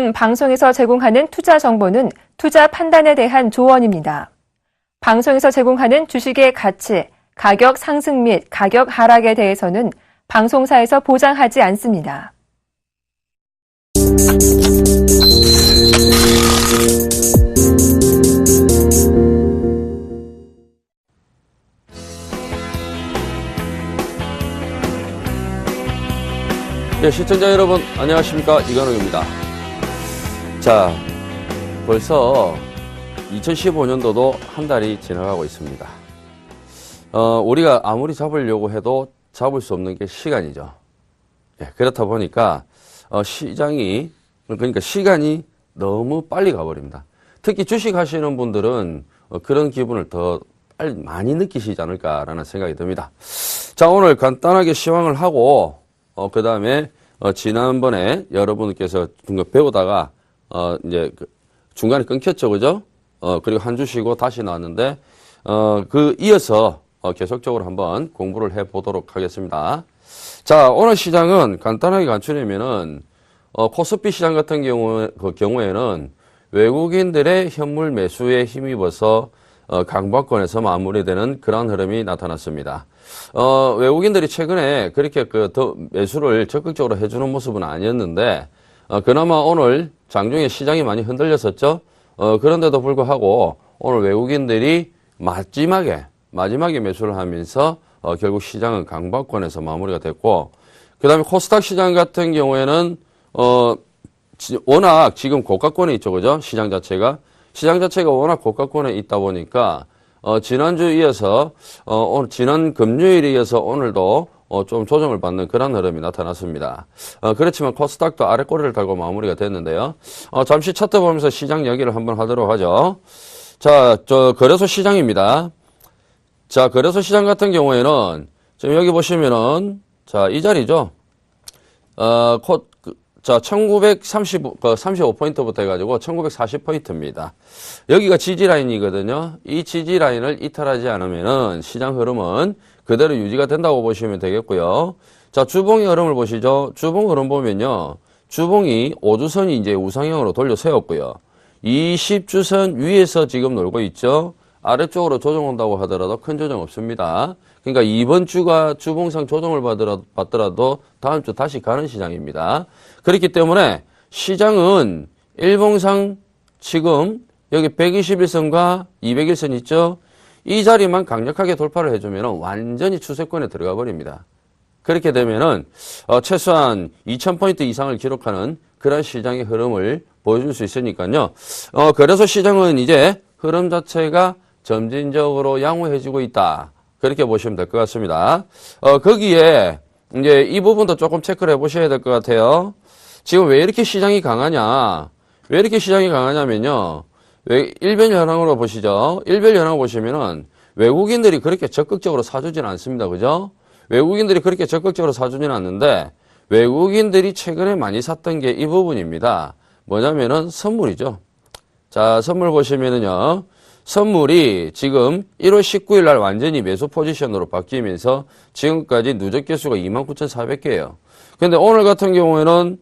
지금 방송에서 제공하는 투자 정보는 투자 판단에 대한 조언입니다. 방송에서 제공하는 주식의 가치, 가격 상승 및 가격 하락에 대해서는 방송사에서 보장하지 않습니다. 네, 시청자 여러분 안녕하십니까, 이관욱입니다. 자, 벌써 2015년도도 한 달이 지나가고 있습니다. 우리가 아무리 잡으려고 해도 잡을 수 없는 게 시간이죠. 예, 그렇다 보니까 시장이, 그러니까 시간이 너무 빨리 가버립니다. 특히 주식 하시는 분들은 그런 기분을 더 빨리 많이 느끼시지 않을까라는 생각이 듭니다. 자, 오늘 간단하게 시황을 하고 그 다음에, 지난번에 여러분께서 배우다가, 이제, 중간에 끊겼죠, 그죠? 그리고 한 주 쉬고 다시 나왔는데, 이어서, 계속적으로 한번 공부를 해 보도록 하겠습니다. 자, 오늘 시장은 간단하게 간추려면은, 코스피 시장 같은 경우에는 외국인들의 현물 매수에 힘입어서, 강박권에서 마무리되는 그런 흐름이 나타났습니다. 외국인들이 최근에 그렇게 더 매수를 적극적으로 해주는 모습은 아니었는데, 그나마 오늘 장중에 시장이 많이 흔들렸었죠. 그런데도 불구하고 오늘 외국인들이 마지막에 매수를 하면서, 결국 시장은 강박권에서 마무리가 됐고, 그 다음에 코스닥 시장 같은 경우에는, 워낙 지금 고가권에 있죠, 그죠? 시장 자체가 워낙 고가권에 있다 보니까, 지난주 이어서, 지난 금요일에 이어서 오늘도, 좀 조정을 받는 그런 흐름이 나타났습니다. 그렇지만 코스닥도 아래 꼬리를 달고 마무리가 됐는데요. 잠시 차트 보면서 시장 이야기를 한번 하도록 하죠. 자, 거래소 시장입니다. 자, 거래소 시장 같은 경우에는, 지금 여기 보시면은, 자, 이 자리죠. 자, 1935포인트부터 해가지고 1940포인트입니다. 여기가 지지라인이거든요. 이 지지라인을 이탈하지 않으면은 시장 흐름은 그대로 유지가 된다고 보시면 되겠고요. 자, 주봉의 흐름을 보시죠. 주봉 흐름 보면요. 주봉이 5주선이 이제 우상형으로 돌려 세웠고요. 20주선 위에서 지금 놀고 있죠. 아래쪽으로 조정 온다고 하더라도 큰 조정 없습니다. 그러니까 이번 주가 주봉상 조정을 받더라도 다음 주 다시 가는 시장입니다. 그렇기 때문에 시장은 일봉상 지금 여기 121선과 201선 있죠? 이 자리만 강력하게 돌파를 해주면 완전히 추세권에 들어가 버립니다. 그렇게 되면은 최소한 2000포인트 이상을 기록하는 그런 시장의 흐름을 보여줄 수 있으니까요. 그래서 시장은 이제 흐름 자체가 점진적으로 양호해지고 있다. 그렇게 보시면 될 것 같습니다. 거기에 이제 이 부분도 조금 체크를 해보셔야 될 것 같아요. 지금 왜 이렇게 시장이 강하냐? 왜 이렇게 시장이 강하냐면요. 일별 현황으로 보시죠. 일별 현황 보시면은 외국인들이 그렇게 적극적으로 사주지는 않습니다. 그죠? 외국인들이 그렇게 적극적으로 사주지는 않는데 외국인들이 최근에 많이 샀던 게 이 부분입니다. 뭐냐면은 선물이죠. 자, 선물 보시면은요. 선물이 지금 1월 19일 날 완전히 매수 포지션으로 바뀌면서 지금까지 누적 개수가 29,400개예요. 근데 오늘 같은 경우에는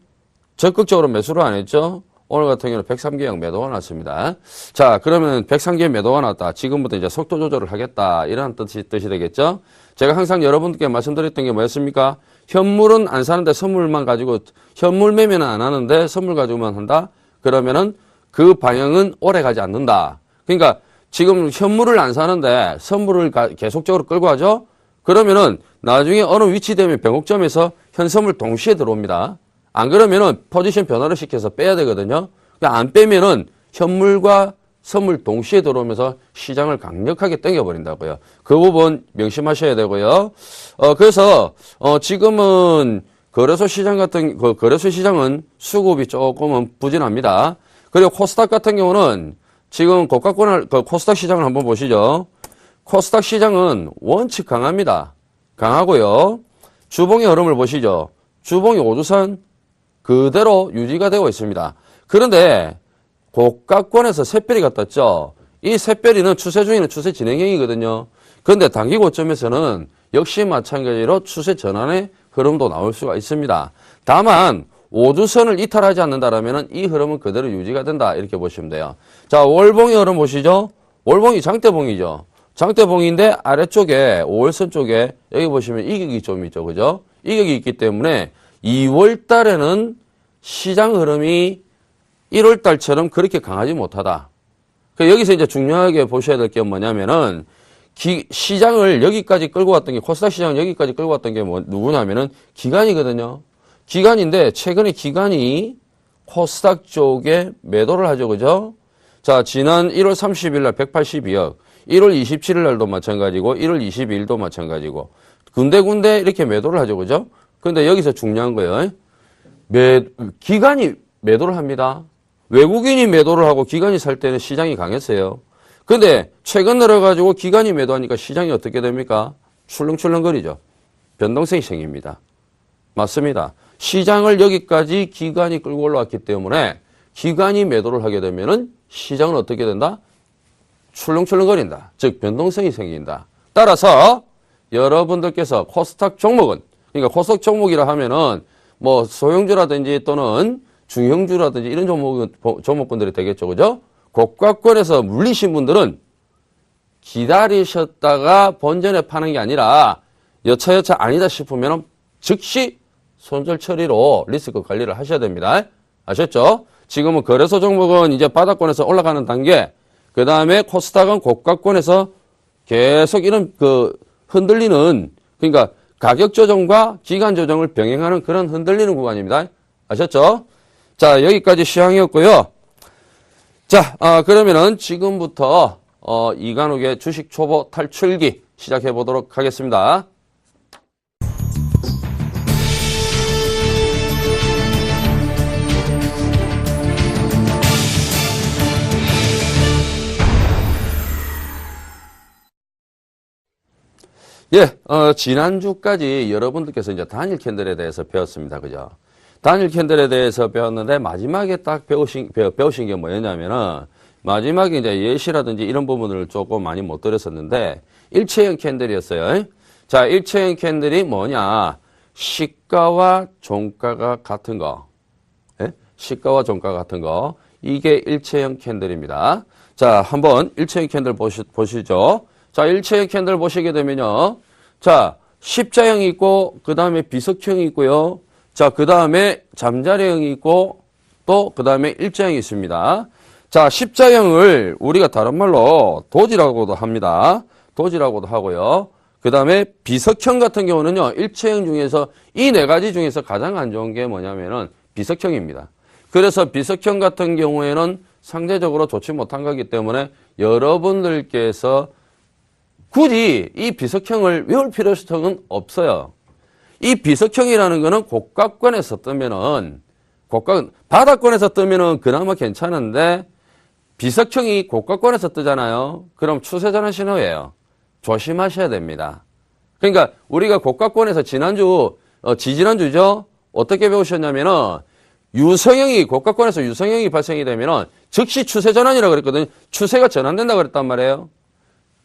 적극적으로 매수를 안 했죠. 오늘 같은 경우는 103개형 매도가 났습니다. 자, 그러면 103개 매도가 났다. 지금부터 이제 속도 조절을 하겠다. 이런 뜻이 되겠죠. 제가 항상 여러분께 말씀드렸던 게 뭐였습니까? 현물은 안 사는데 선물만 가지고, 현물 매매는 안 하는데 선물 가지고만 한다? 그러면은 그 방향은 오래 가지 않는다. 그러니까 지금 현물을 안 사는데 선물을 계속적으로 끌고 가죠? 그러면은 나중에 어느 위치 되면 변곡점에서 현선물 동시에 들어옵니다. 안 그러면은 포지션 변화를 시켜서 빼야 되거든요. 안 빼면은 현물과 선물 동시에 들어오면서 시장을 강력하게 당겨버린다고요. 그 부분 명심하셔야 되고요. 그래서 지금은 거래소 시장은 수급이 조금은 부진합니다. 그리고 코스닥 같은 경우는 지금 코스닥 시장을 한번 보시죠. 코스닥 시장은 원칙 강합니다. 강하고요. 주봉의 흐름을 보시죠. 주봉이 5주선 그대로 유지가 되고 있습니다. 그런데 고가권에서 샛별이가 떴죠. 이 샛별이는 추세 중에는 추세 진행형이거든요. 그런데 단기 고점에서는 역시 마찬가지로 추세 전환의 흐름도 나올 수가 있습니다. 다만 오주선을 이탈하지 않는다라면 이 흐름은 그대로 유지가 된다. 이렇게 보시면 돼요. 자, 월봉의 흐름 보시죠. 월봉이 장대봉이죠. 장대봉인데 아래쪽에 5월선 쪽에 여기 보시면 이격이 좀 있죠. 그죠? 이격이 있기 때문에 2월 달에는 시장 흐름이 1월 달처럼 그렇게 강하지 못하다. 여기서 이제 중요하게 보셔야 될 게 뭐냐면은 시장을 여기까지 끌고 왔던 게 코스닥 시장을 여기까지 끌고 왔던 게 누구냐면은 기관이거든요. 기관인데 최근에 기관이 코스닥 쪽에 매도를 하죠. 그죠? 자, 지난 1월 30일 날 182억, 1월 27일 날도 마찬가지고 1월 22일도 마찬가지고 군데군데 이렇게 매도를 하죠. 그죠? 근데 여기서 중요한 거예요. 기관이 매도를 합니다. 외국인이 매도를 하고 기관이 살 때는 시장이 강했어요. 근데 최근 들어가지고 기관이 매도하니까 시장이 어떻게 됩니까? 출렁출렁거리죠. 변동성이 생깁니다. 맞습니다. 시장을 여기까지 기관이 끌고 올라왔기 때문에 기관이 매도를 하게 되면은 시장은 어떻게 된다? 출렁출렁거린다. 즉 변동성이 생긴다. 따라서 여러분들께서 코스닥 종목은, 그러니까 코스닥 종목이라 하면은 뭐 소형주라든지 또는 중형주라든지 이런 종목군들이 되겠죠. 그죠? 고가권에서 물리신 분들은 기다리셨다가 본전에 파는 게 아니라 여차여차 아니다 싶으면 즉시 손절 처리로 리스크 관리를 하셔야 됩니다. 아셨죠? 지금은 거래소 종목은 이제 바닥권에서 올라가는 단계, 그 다음에 코스닥은 고가권에서 계속 이런 흔들리는, 그러니까 가격 조정과 기간 조정을 병행하는 그런 흔들리는 구간입니다. 아셨죠? 자, 여기까지 시황이었고요. 자, 그러면은 지금부터 이간욱의 주식 초보 탈출기 시작해 보도록 하겠습니다. 예, 지난주까지 여러분들께서 이제 단일 캔들에 대해서 배웠습니다. 그죠? 단일 캔들에 대해서 배웠는데 마지막에 딱 배우신 게 뭐였냐면은 마지막에 이제 예시라든지 이런 부분을 조금 많이 못 드렸었는데 일체형 캔들이었어요. 자, 일체형 캔들이 뭐냐? 시가와 종가가 같은 거. 예? 시가와 종가가 같은 거. 이게 일체형 캔들입니다. 자, 한번 일체형 캔들 보시죠. 자, 일체형 캔들 보시게 되면요. 자, 십자형이 있고, 그 다음에 비석형이 있고요. 자, 그 다음에 잠자리형이 있고, 또 그 다음에 일자형이 있습니다. 자, 십자형을 우리가 다른 말로 도지라고도 합니다. 도지라고도 하고요. 그 다음에 비석형 같은 경우는요, 일체형 중에서 이 네 가지 중에서 가장 안 좋은 게 뭐냐면은 비석형입니다. 그래서 비석형 같은 경우에는 상대적으로 좋지 못한 거기 때문에 여러분들께서 굳이 이 비석형을 외울 필요성은 없어요. 이 비석형이라는 거는 고가권에서 뜨면은, 바닥권에서 뜨면은 그나마 괜찮은데, 비석형이 고가권에서 뜨잖아요. 그럼 추세전환 신호예요. 조심하셔야 됩니다. 그러니까 우리가 고가권에서 지지난주죠? 어떻게 배우셨냐면은, 고가권에서 유성형이 발생이 되면은, 즉시 추세전환이라고 그랬거든요. 추세가 전환된다고 그랬단 말이에요.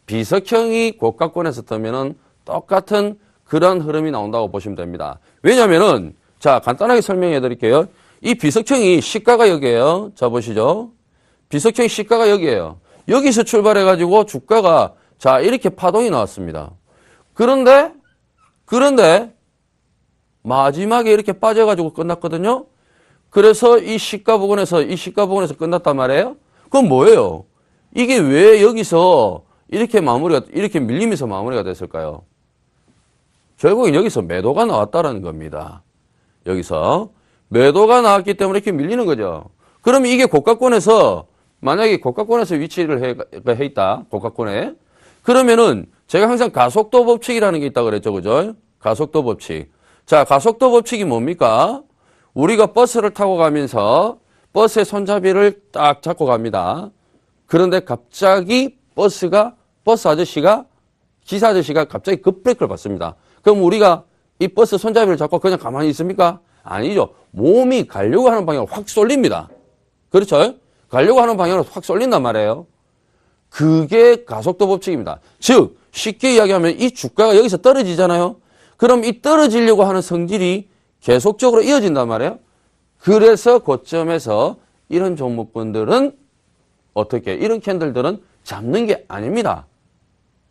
비석형이 고가권에서 뜨면은 똑같은 그런 흐름이 나온다고 보시면 됩니다. 왜냐면은, 자, 간단하게 설명해 드릴게요. 이 비석형이 시가가 여기에요. 자, 보시죠. 비석형 시가가 여기에요. 여기서 출발해가지고 주가가, 자, 이렇게 파동이 나왔습니다. 그런데, 마지막에 이렇게 빠져가지고 끝났거든요. 그래서 이 시가 부근에서 끝났단 말이에요. 그건 뭐예요? 이게 왜 여기서 이렇게 밀리면서 마무리가 됐을까요? 결국엔 여기서 매도가 나왔다라는 겁니다. 여기서 매도가 나왔기 때문에 이렇게 밀리는 거죠. 그럼 이게 고가권에서, 만약에 고가권에서 위치를 해 있다. 고가권에. 그러면은 제가 항상 가속도 법칙이라는 게 있다고 그랬죠. 그죠? 가속도 법칙. 자, 가속도 법칙이 뭡니까? 우리가 버스를 타고 가면서 버스의 손잡이를 딱 잡고 갑니다. 그런데 갑자기 기사 아저씨가 갑자기 급브레이크를 받습니다. 그럼 우리가 이 버스 손잡이를 잡고 그냥 가만히 있습니까? 아니죠. 몸이 가려고 하는 방향으로 확 쏠립니다. 그렇죠? 가려고 하는 방향으로 확 쏠린단 말이에요. 그게 가속도 법칙입니다. 즉, 쉽게 이야기하면 이 주가가 여기서 떨어지잖아요. 그럼 이 떨어지려고 하는 성질이 계속적으로 이어진단 말이에요. 그래서 고점에서 이런 종목군들은 어떻게, 이런 캔들들은 잡는 게 아닙니다.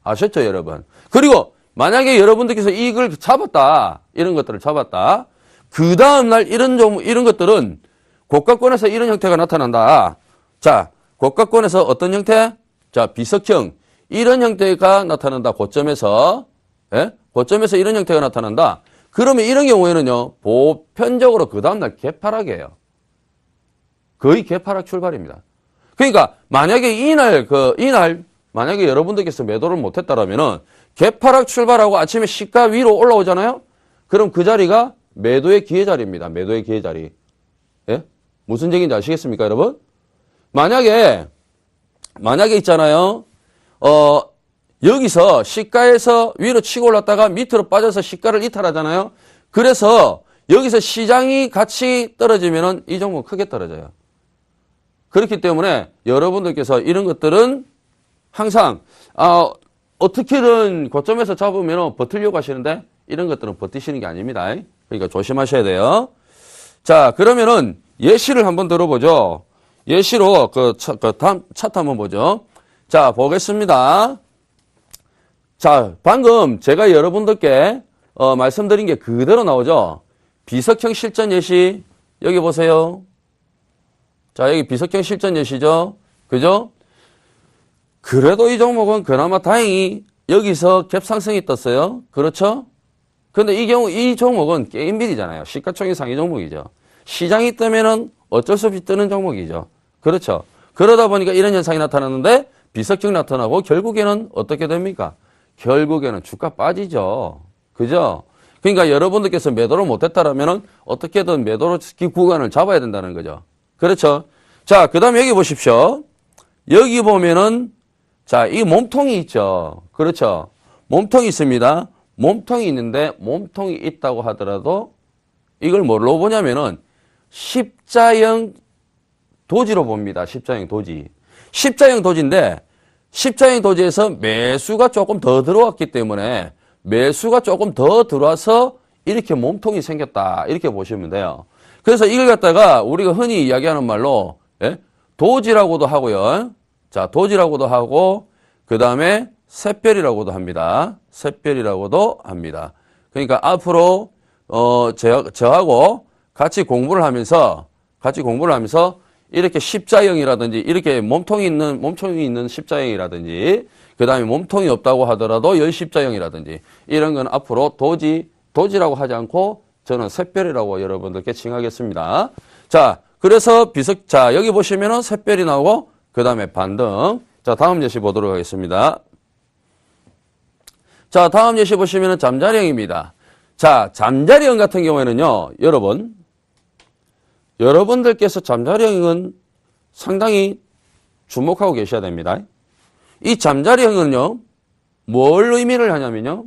아셨죠, 여러분? 그리고 만약에 여러분들께서 이걸 잡았다, 이런 것들을 잡았다. 그 다음날 이런 것들은 고가권에서 이런 형태가 나타난다. 자, 고가권에서 어떤 형태? 자, 비석형. 이런 형태가 나타난다. 고점에서. 예? 고점에서 이런 형태가 나타난다. 그러면 이런 경우에는요, 보편적으로 그 다음날 개파락이에요. 거의 개파락 출발입니다. 그러니까, 만약에 이날, 만약에 여러분들께서 매도를 못했다라면은, 개파락 출발하고 아침에 시가 위로 올라오잖아요? 그럼 그 자리가 매도의 기회 자리입니다. 매도의 기회 자리. 예? 무슨 얘기인지 아시겠습니까, 여러분? 만약에 있잖아요. 여기서 시가에서 위로 치고 올랐다가 밑으로 빠져서 시가를 이탈하잖아요. 그래서 여기서 시장이 같이 떨어지면은 이 종목은 크게 떨어져요. 그렇기 때문에 여러분들께서 이런 것들은 항상, 어떻게든 고점에서 잡으면 버티려고 하시는데 이런 것들은 버티시는 게 아닙니다. 그러니까 조심하셔야 돼요. 자, 그러면은 예시를 한번 들어보죠. 예시로 다음 차트 한번 보죠. 자, 보겠습니다. 자, 방금 제가 여러분들께 말씀드린 게 그대로 나오죠. 비석형 실전 예시 여기 보세요. 자, 여기 비석형 실전 예시죠. 그죠? 그래도 이 종목은 그나마 다행히 여기서 갭 상승이 떴어요. 그렇죠? 근데 이 종목은 게임빌이잖아요. 시가총액 상위 종목이죠. 시장이 뜨면은 어쩔 수 없이 뜨는 종목이죠. 그렇죠? 그러다 보니까 이런 현상이 나타났는데 비석형 나타나고 결국에는 어떻게 됩니까? 결국에는 주가 빠지죠. 그죠? 그러니까 여러분들께서 매도를 못했다라면은 어떻게든 매도로 구간을 잡아야 된다는 거죠. 그렇죠? 자, 그 다음에 여기 보십시오. 여기 보면은 자, 이 몸통이 있죠. 그렇죠? 몸통이 있습니다. 몸통이 있는데 몸통이 있다고 하더라도 이걸 뭘로 보냐면은 십자형 도지로 봅니다. 십자형 도지. 십자형 도지인데 십자형 도지에서 매수가 조금 더 들어왔기 때문에 매수가 조금 더 들어와서 이렇게 몸통이 생겼다. 이렇게 보시면 돼요. 그래서 이걸 갖다가 우리가 흔히 이야기하는 말로 도지라고도 하고요. 자, 도지라고도 하고 그 다음에 샛별이라고도 합니다. 샛별이라고도 합니다. 그러니까 앞으로 저하고 같이 공부를 하면서 이렇게 십자형이라든지 이렇게 몸통이 있는 십자형이라든지 그 다음에 몸통이 없다고 하더라도 열십자형이라든지 이런 건 앞으로 도지라고 하지 않고 저는 샛별이라고 여러분들께 칭하겠습니다. 자, 그래서 자, 여기 보시면은 샛별이 나오고 그 다음에 반등. 자, 다음 예시 보도록 하겠습니다. 자, 다음 예시 보시면은 잠자리형입니다. 자, 잠자리형 같은 경우에는요, 여러분들께서 잠자리형은 상당히 주목하고 계셔야 됩니다. 이 잠자리형은요, 뭘 의미를 하냐면요,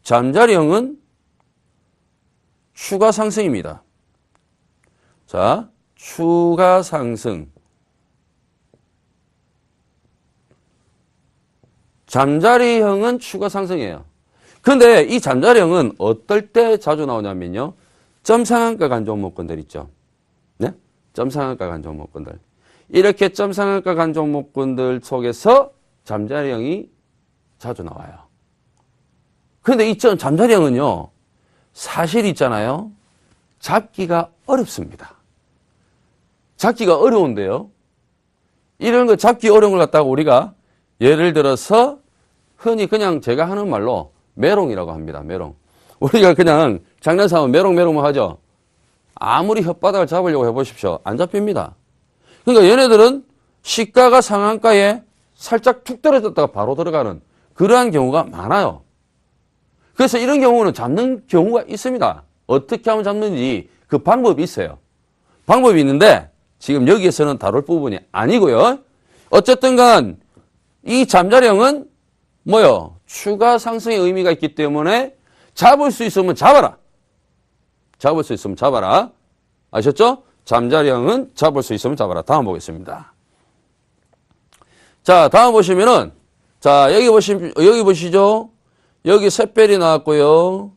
잠자리형은 추가 상승입니다. 자, 추가 상승. 잠자리형은 추가 상승이에요. 근데 이 잠자리형은 어떨 때 자주 나오냐면요, 점상한가 간 종목군들 있죠. 네? 점상한가 간 종목군들. 이렇게 점상한가 간 종목군들 속에서 잠자리형이 자주 나와요. 근데 이 잠자리형은요, 사실 있잖아요. 잡기가 어렵습니다. 잡기가 어려운데요. 이런 거 잡기 어려운 걸 갖다가 우리가 예를 들어서 흔히 그냥 제가 하는 말로 메롱이라고 합니다. 메롱. 우리가 그냥 장난삼아 메롱 하죠. 아무리 혓바닥을 잡으려고 해보십시오. 안 잡힙니다. 그러니까 얘네들은 시가가 상한가에 살짝 툭 떨어졌다가 바로 들어가는 그러한 경우가 많아요. 그래서 이런 경우는 잡는 경우가 있습니다. 어떻게 하면 잡는지 그 방법이 있어요. 방법이 있는데 지금 여기에서는 다룰 부분이 아니고요. 어쨌든 간 이 잠자리형은 뭐요? 추가 상승의 의미가 있기 때문에 잡을 수 있으면 잡아라. 잡을 수 있으면 잡아라. 아셨죠? 잠자리형은 잡을 수 있으면 잡아라. 다음 보겠습니다. 자, 다음 보시면은 자, 여기 보시죠. 여기 샛별이 나왔고요.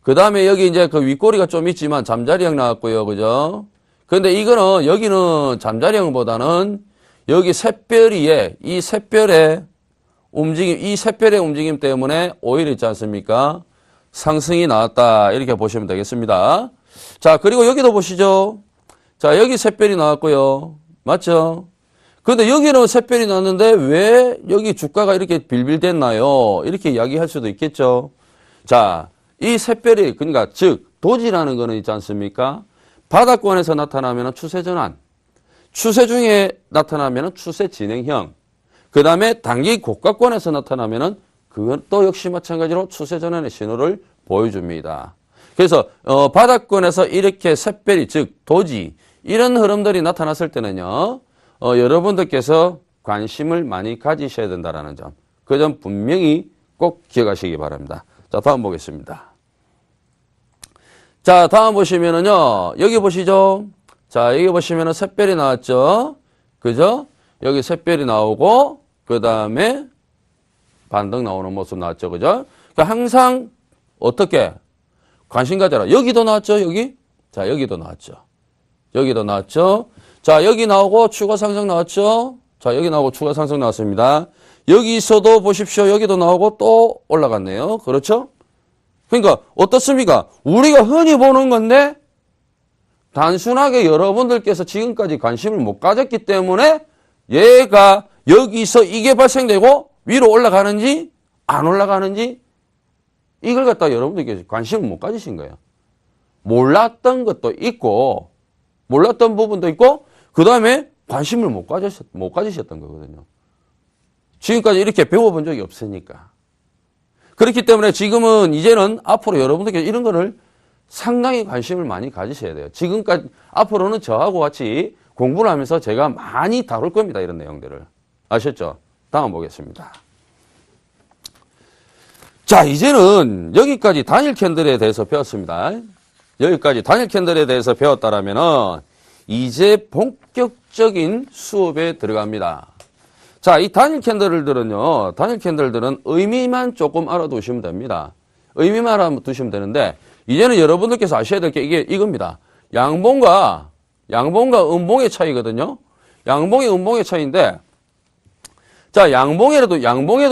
그 다음에 여기 이제 그 윗꼬리가 좀 있지만 잠자리형 나왔고요. 그죠? 근데 이거는, 여기는 잠자리형보다는 여기 샛별이에, 이 샛별의 움직임 때문에 오히려 있지 않습니까? 상승이 나왔다. 이렇게 보시면 되겠습니다. 자, 그리고 여기도 보시죠. 자, 여기 샛별이 나왔고요. 맞죠? 근데 여기는 샛별이 나왔는데 왜 여기 주가가 이렇게 빌빌댔나요? 이렇게 이야기할 수도 있겠죠. 자, 이 샛별이, 그러니까 즉 도지라는 거는 있지 않습니까? 바닥권에서 나타나면 추세 전환, 추세 중에 나타나면 추세 진행형, 그 다음에 단기 고가권에서 나타나면 그건 또 역시 마찬가지로 추세 전환의 신호를 보여줍니다. 그래서 바닥권에서 이렇게 샛별이, 즉 도지, 이런 흐름들이 나타났을 때는요, 여러분들께서 관심을 많이 가지셔야 된다는 점, 그 점 분명히 꼭 기억하시기 바랍니다. 자, 다음 보겠습니다. 자, 다음 보시면은요, 여기 보시죠. 자, 여기 보시면은 샛별이 나왔죠. 그죠? 여기 샛별이 나오고, 그 다음에 반등 나오는 모습 나왔죠. 그죠? 그러니까 항상 어떻게 관심 가져라. 여기도 나왔죠. 여기. 자, 여기도 나왔죠. 여기도 나왔죠. 자, 여기 나오고 추가 상승 나왔죠. 자, 여기 나오고 추가 상승 나왔습니다. 여기서도 보십시오. 여기도 나오고 또 올라갔네요. 그렇죠? 그러니까 어떻습니까? 우리가 흔히 보는 건데 단순하게 여러분들께서 지금까지 관심을 못 가졌기 때문에 얘가 여기서 이게 발생되고 위로 올라가는지 안 올라가는지 이걸 갖다 여러분들께서 관심을 못 가지신 거예요. 몰랐던 것도 있고 몰랐던 부분도 있고 그 다음에 관심을 못 가지셨던 거거든요. 지금까지 이렇게 배워본 적이 없으니까. 그렇기 때문에 지금은 이제는 앞으로 여러분들께서 이런 거를 상당히 관심을 많이 가지셔야 돼요. 지금까지 앞으로는 저하고 같이 공부를 하면서 제가 많이 다룰 겁니다. 이런 내용들을. 아셨죠? 다음 보겠습니다. 자, 이제는 여기까지 단일 캔들에 대해서 배웠습니다. 여기까지 단일 캔들에 대해서 배웠다라면은 이제 본격적인 수업에 들어갑니다. 자, 이 단일 캔들들은요, 단일 캔들들은 의미만 조금 알아두시면 됩니다. 의미만 알아두시면 되는데, 이제는 여러분들께서 아셔야 될 게 이겁니다. 양봉과 음봉의 차이거든요. 양봉의 음봉의 차이인데, 자, 양봉에도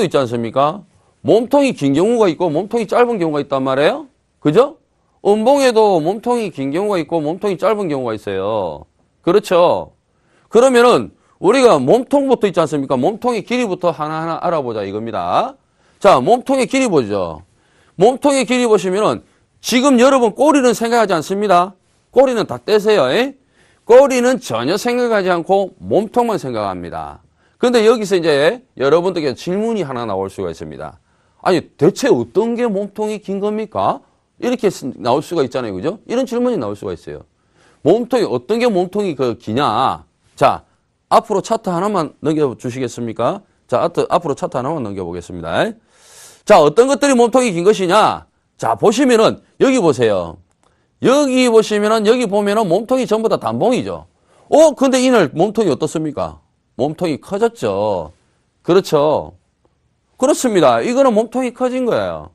있지 않습니까? 몸통이 긴 경우가 있고, 몸통이 짧은 경우가 있단 말이에요. 그죠? 음봉에도 몸통이 긴 경우가 있고, 몸통이 짧은 경우가 있어요. 그렇죠? 그러면은, 우리가 몸통부터 있지 않습니까? 몸통의 길이부터 하나하나 알아보자 이겁니다. 자, 몸통의 길이 보죠. 몸통의 길이 보시면은 지금 여러분 꼬리는 생각하지 않습니다. 꼬리는 다 떼세요. 꼬리는 전혀 생각하지 않고 몸통만 생각합니다. 그런데 여기서 이제 여러분들께 질문이 하나 나올 수가 있습니다. 아니, 대체 어떤 게 몸통이 긴 겁니까? 이렇게 나올 수가 있잖아요. 그죠? 이런 질문이 나올 수가 있어요. 어떤 게 몸통이 기냐? 자, 앞으로 차트 하나만 넘겨주시겠습니까? 자, 앞으로 차트 하나만 넘겨보겠습니다. 자, 어떤 것들이 몸통이 긴 것이냐? 자, 보시면은, 여기 보세요. 여기 보시면은, 여기 보면은 몸통이 전부 다 단봉이죠. 근데 이날 몸통이 어떻습니까? 몸통이 커졌죠. 그렇죠. 그렇습니다. 이거는 몸통이 커진 거예요.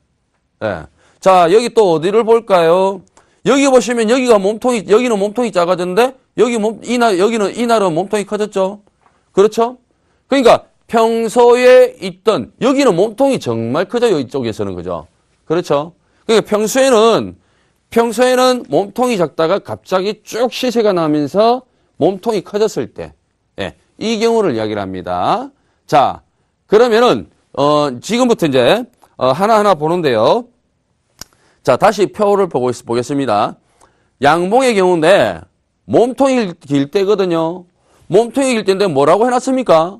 예. 자, 여기 또 어디를 볼까요? 여기 보시면 여기는 몸통이 작아졌는데, 이날은 몸통이 커졌죠. 그렇죠? 그러니까 평소에 있던, 여기는 몸통이 정말 커져요. 이쪽에서는. 그죠? 그렇죠? 그러니까 평소에는 몸통이 작다가 갑자기 쭉 시세가 나면서 몸통이 커졌을 때, 예, 이 경우를 이야기를 합니다. 자, 그러면은, 지금부터 이제, 하나하나 보는데요. 자, 다시 표를 보겠습니다. 양봉의 경우인데, 몸통이 길 때거든요. 몸통이 길 때인데 뭐라고 해놨습니까?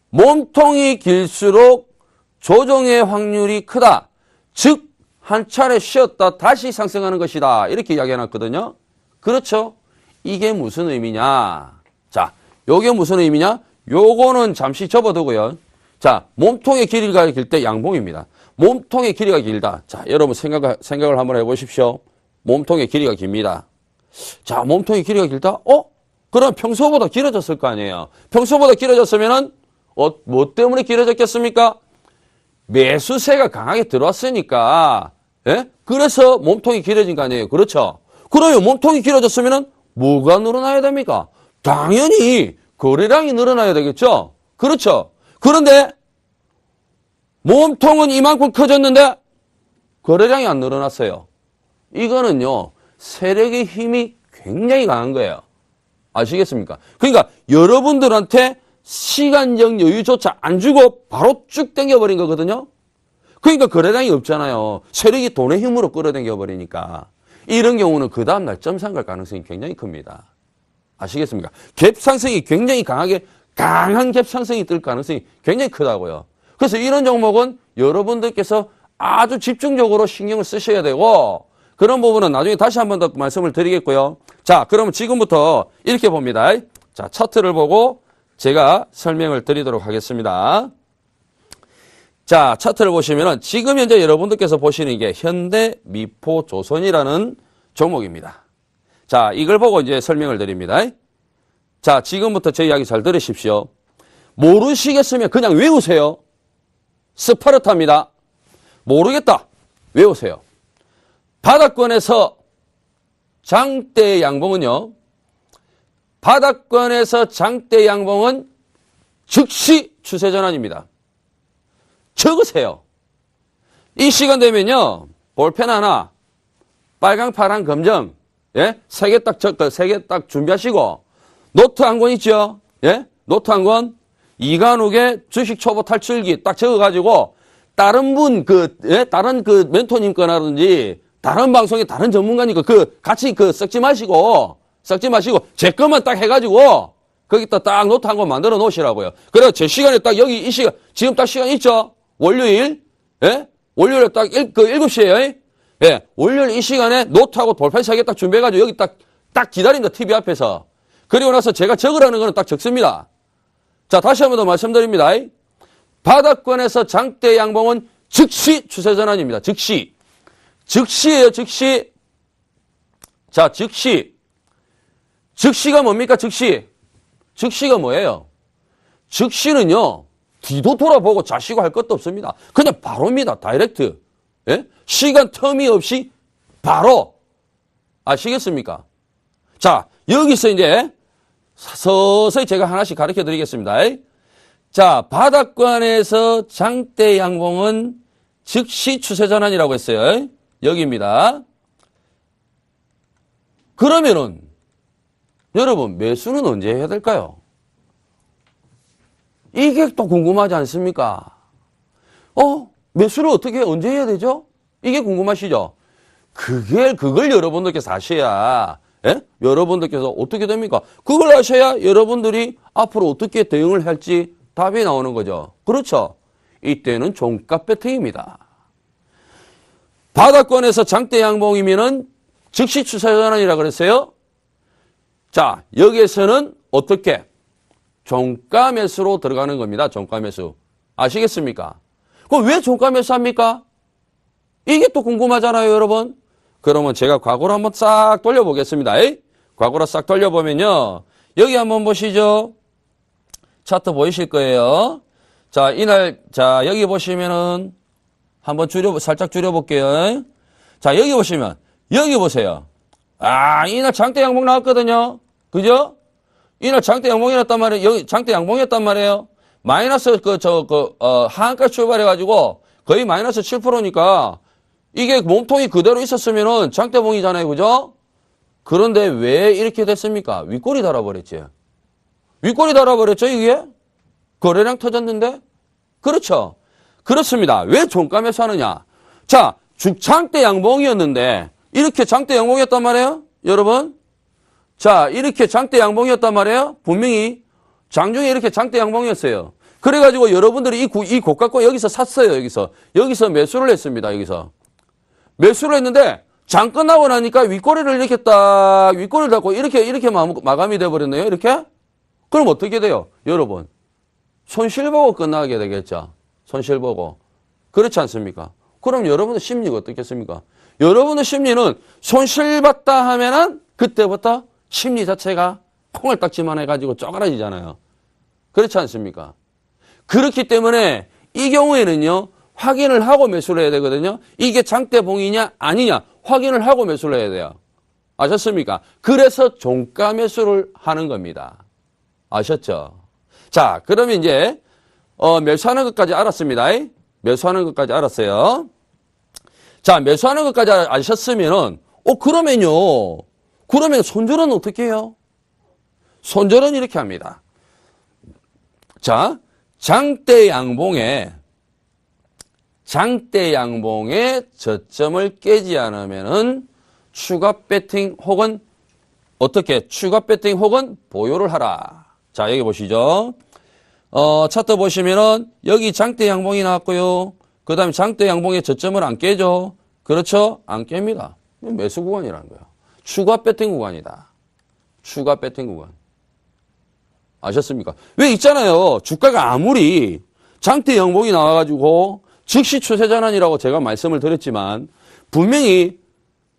몸통이 길수록 조정의 확률이 크다. 즉, 한 차례 쉬었다 다시 상승하는 것이다. 이렇게 이야기해놨거든요. 그렇죠? 이게 무슨 의미냐? 자, 요게 무슨 의미냐? 요거는 잠시 접어두고요. 자, 몸통의 길이가 길 때 양봉입니다. 몸통의 길이가 길다. 자, 여러분 생각을 한번 해보십시오. 몸통의 길이가 깁니다. 자, 몸통이 길이가 길다? 그럼 평소보다 길어졌을 거 아니에요. 평소보다 길어졌으면은, 뭐 때문에 길어졌겠습니까? 매수세가 강하게 들어왔으니까, 예? 그래서 몸통이 길어진 거 아니에요. 그렇죠? 그러면 몸통이 길어졌으면은, 뭐가 늘어나야 됩니까? 당연히 거래량이 늘어나야 되겠죠? 그렇죠? 그런데 몸통은 이만큼 커졌는데 거래량이 안 늘어났어요. 이거는요, 세력의 힘이 굉장히 강한 거예요. 아시겠습니까? 그러니까 여러분들한테 시간적 여유조차 안 주고 바로 쭉 당겨버린 거거든요. 그러니까 거래량이 없잖아요. 세력이 돈의 힘으로 끌어당겨버리니까. 이런 경우는 그 다음날 점상 갈 가능성이 굉장히 큽니다. 아시겠습니까? 갭상승이 굉장히 강한 갭상승이 뜰 가능성이 굉장히 크다고요. 그래서 이런 종목은 여러분들께서 아주 집중적으로 신경을 쓰셔야 되고, 그런 부분은 나중에 다시 한 번 더 말씀을 드리겠고요. 자, 그러면 지금부터 이렇게 봅니다. 자, 차트를 보고 제가 설명을 드리도록 하겠습니다. 자, 차트를 보시면은 지금 현재 여러분들께서 보시는 게 현대미포조선이라는 종목입니다. 자, 이걸 보고 이제 설명을 드립니다. 자, 지금부터 제 이야기 잘 들으십시오. 모르시겠으면 그냥 외우세요. 스파르타입니다. 모르겠다. 외우세요. 바닥권에서 장대 양봉은요. 바닥권에서 장대 양봉은 즉시 추세 전환입니다. 적으세요. 이 시간 되면요. 볼펜 하나, 빨강, 파랑, 검정, 예? 세 개 딱 준비하시고, 노트 한 권 있죠? 예? 노트 한 권, 이간욱의 주식 초보 탈출기 딱 적어가지고, 다른 분, 다른 멘토님 거라든지, 다른 방송에 다른 전문가니까 같이 섞지 마시고, 제 것만 딱 해가지고, 거기다 딱 노트 한 권 만들어 놓으시라고요. 그래서 제 시간에 딱 여기 이 시간, 지금 딱 시간 있죠? 월요일, 예? 월요일에 딱 7시에요. 예. 월요일 이 시간에 노트하고 볼펜 3개 딱 준비해가지고 여기 딱 기다린다, TV 앞에서. 그리고 나서 제가 적으라는 거는 딱 적습니다. 자, 다시 한 번 더 말씀드립니다. 바닥권에서 장대 양봉은 즉시 추세 전환입니다. 즉시. 즉시예요, 즉시. 자, 즉시. 즉시가 뭡니까, 즉시? 즉시가 뭐예요? 즉시는요, 뒤도 돌아보고 자시고 할 것도 없습니다. 그냥 바로입니다. 다이렉트. 예? 시간 텀이 없이 바로. 아시겠습니까? 자, 여기서 이제 서서히 제가 하나씩 가르쳐 드리겠습니다. 자, 바닥권에서 장대 양봉은 즉시 추세 전환이라고 했어요. 여기입니다. 그러면은 여러분 매수는 언제 해야 될까요? 이게 또 궁금하지 않습니까? 매수를 언제 해야 되죠? 이게 궁금하시죠? 그걸 여러분들께서 아셔야, 예? 여러분들께서 어떻게 됩니까? 그걸 아셔야 여러분들이 앞으로 어떻게 대응을 할지 답이 나오는 거죠. 그렇죠? 이때는 종가 배팅입니다. 바닥권에서 장대 양봉이면은 즉시 추세 전환이라 그랬어요. 자, 여기에서는 어떻게? 종가 매수로 들어가는 겁니다. 종가 매수. 아시겠습니까? 그럼 왜 종가 매수 합니까? 이게 또 궁금하잖아요, 여러분. 그러면 제가 과거로 한번 싹 돌려보겠습니다. 과거로 싹 돌려보면요. 여기 한번 보시죠. 차트 보이실 거예요. 자, 자, 여기 보시면은 한번 살짝 줄여볼게요. 자, 여기 보시면, 여기 보세요. 이날 장대 양봉 나왔거든요. 그죠? 이날 장대 양봉이 났단 말이에요. 여기 장대 양봉이었단 말이에요. 마이너스 하한가 출발해가지고 거의 마이너스 7%니까 이게 몸통이 그대로 있었으면은 장대봉이잖아요. 그죠? 그런데 왜 이렇게 됐습니까? 윗골이 달아버렸죠. 윗골이 달아버렸죠, 이게? 거래량 터졌는데? 그렇죠. 그렇습니다. 왜 종가 매수하느냐? 자, 장대 양봉이었는데 이렇게 장대 양봉이었단 말이에요. 여러분. 자, 이렇게 장대 양봉이었단 말이에요. 분명히 장중에 이렇게 장대 양봉이었어요. 그래가지고 여러분들이 이 고가권 여기서 샀어요. 여기서 매수를 했습니다. 여기서 매수를 했는데 장 끝나고 나니까 윗꼬리를 이렇게 윗꼬리를 닫고 이렇게 마감이 돼버렸네요. 이렇게. 그럼 어떻게 돼요? 여러분 손실 보고 끝나게 되겠죠. 손실 보고. 그렇지 않습니까? 그럼 여러분의 심리가 어떻겠습니까? 여러분의 심리는 손실봤다 하면은 그때부터 심리 자체가 콩을 딱지만 해가지고 쪼그라지잖아요. 그렇지 않습니까? 그렇기 때문에 이 경우에는요, 확인을 하고 매수를 해야 되거든요. 이게 장대봉이냐 아니냐 확인을 하고 매수를 해야 돼요. 아셨습니까? 그래서 종가 매수를 하는 겁니다. 아셨죠? 자, 그러면 이제 매수하는 것까지 알았습니다. 매수하는 것까지 알았어요. 자, 매수하는 것까지 아셨으면은 그러면 손절은 어떻게 해요? 손절은 이렇게 합니다. 자, 장대 양봉에 저점을 깨지 않으면은 추가 배팅 혹은 추가 배팅 혹은 보유를 하라. 자, 여기 보시죠. 차트 보시면은 여기 장대 양봉이 나왔고요. 그 다음에 장대 양봉의 저점을 안 깨죠. 그렇죠? 안 깹니다. 매수 구간이라는 거예요. 추가 배팅 구간이다. 추가 배팅 구간. 아셨습니까? 왜 있잖아요. 주가가 아무리 장대 양봉이 나와가지고 즉시 추세 전환이라고 제가 말씀을 드렸지만 분명히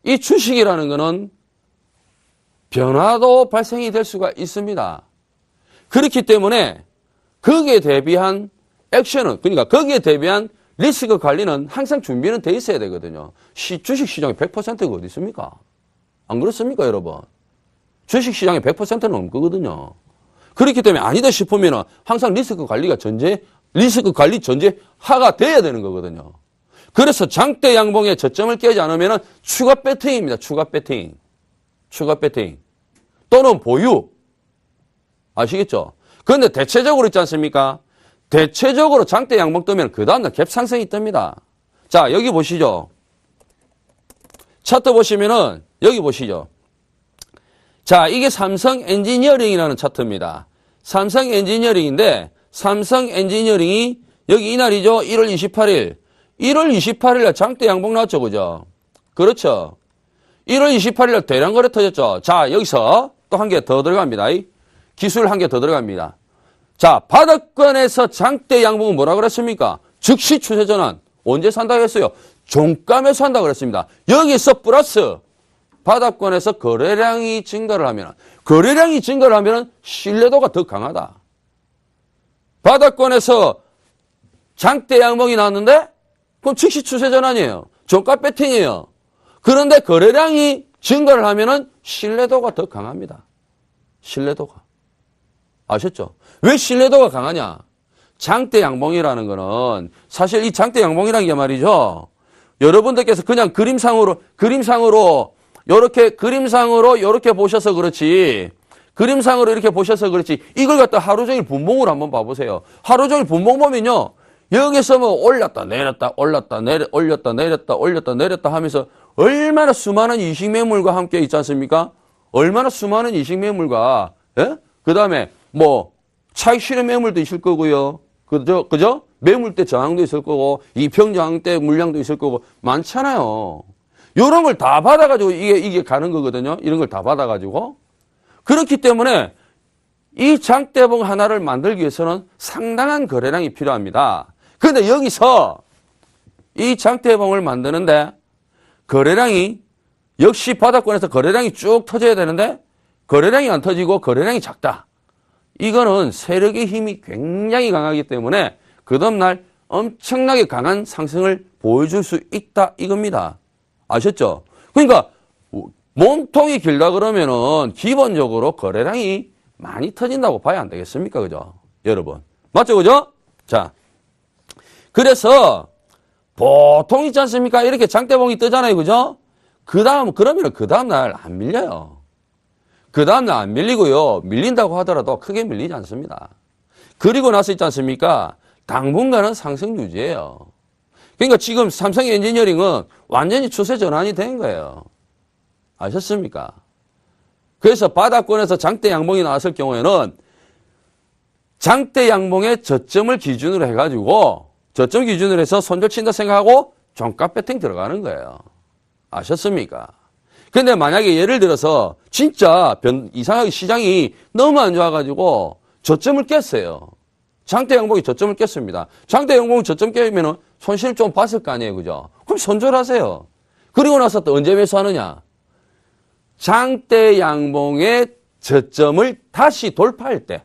이 주식이라는 거는 변화도 발생이 될 수가 있습니다. 그렇기 때문에 거기에 대비한 액션은, 그러니까 거기에 대비한 리스크 관리는 항상 준비는 돼 있어야 되거든요. 주식시장에 100%가 어디 있습니까? 안 그렇습니까, 여러분? 주식시장에 100%는 없는 거거든요. 그렇기 때문에 아니다 싶으면 항상 리스크 관리 전제하가 돼야 되는 거거든요. 그래서 장대 양봉의 저점을 깨지 않으면 추가 배팅입니다. 추가 배팅. 또는 보유. 아시겠죠? 그런데 대체적으로 있지 않습니까? 대체적으로 장대 양봉 뜨면 그 다음날 갭 상승이 뜹니다. 자, 여기 보시죠. 차트 보시면은 여기 보시죠. 자, 이게 삼성 엔지니어링이라는 차트입니다. 삼성 엔지니어링인데 삼성 엔지니어링이 여기 이날이죠. 1월 28일. 1월 28일 날 장대 양봉 나왔죠. 그죠? 그렇죠. 1월 28일 날 대량 거래 터졌죠. 자, 여기서 또 한 개 더 들어갑니다. 기술 한 개 더 들어갑니다. 자, 바닥권에서 장대 양봉은 뭐라 그랬습니까? 즉시 추세 전환. 언제 산다고 했어요? 종가 매수한다고 그랬습니다. 여기서 플러스 바닥권에서 거래량이 증가를 하면 신뢰도가 더 강하다. 바닥권에서 장대 양봉이 나왔는데 그럼 즉시 추세 전환이에요. 종가 배팅이에요. 그런데 거래량이 증가를 하면은 신뢰도가 더 강합니다. 신뢰도가. 아셨죠? 왜 신뢰도가 강하냐? 장대 양봉이라는 거는 사실 이 장대 양봉이라는 게 말이죠. 여러분들께서 그냥 그림상으로 요렇게 보셔서 그렇지. 이걸 갖다 하루 종일 분봉으로 한번 봐보세요. 하루 종일 분봉 보면요. 여기서 뭐 올렸다 내렸다 하면서 얼마나 수많은 이식 매물과 함께 있지 않습니까? 얼마나 수많은 이식 매물과, 그 다음에 뭐 차익 실현 매물도 있을 거고요. 그죠? 매물대 저항도 있을 거고, 이평 저항 때 물량도 있을 거고, 많잖아요. 요런 걸 다 받아가지고 이게 가는 거거든요. 이런 걸 다 받아가지고. 그렇기 때문에 이 장대봉 하나를 만들기 위해서는 상당한 거래량이 필요합니다. 그런데 여기서 이 장대봉을 만드는데 거래량이 역시 바닥권에서 거래량이 쭉 터져야 되는데 거래량이 안 터지고 거래량이 작다. 이거는 세력의 힘이 굉장히 강하기 때문에 그 다음날 엄청나게 강한 상승을 보여줄 수 있다 이겁니다. 아셨죠? 그러니까 몸통이 길다 그러면은 기본적으로 거래량이 많이 터진다고 봐야 안 되겠습니까? 그죠? 여러분. 맞죠? 그죠? 자. 그래서 보통 있지 않습니까? 이렇게 장대봉이 뜨잖아요. 그죠? 그러면 그 다음날 안 밀려요. 그 다음날 안 밀리고요. 밀린다고 하더라도 크게 밀리지 않습니다. 그리고 나서 있지 않습니까? 당분간은 상승 유지예요. 그러니까 지금 삼성 엔지니어링은 완전히 추세 전환이 된 거예요. 아셨습니까? 그래서 바닥권에서 장대 양봉이 나왔을 경우에는 장대 양봉의 저점을 기준으로 해가지고 저점 기준으로 해서 손절 친다 생각하고 종가 배팅 들어가는 거예요. 아셨습니까? 근데 만약에 예를 들어서 진짜 이상하게 시장이 너무 안 좋아가지고 저점을 깼어요. 장대 양봉이 저점을 깼습니다. 장대 양봉이 저점 깨면은 손실 좀 봤을 거 아니에요. 그죠? 그럼 손절하세요. 그리고 나서 또 언제 매수하느냐? 장대 양봉의 저점을 다시 돌파할 때,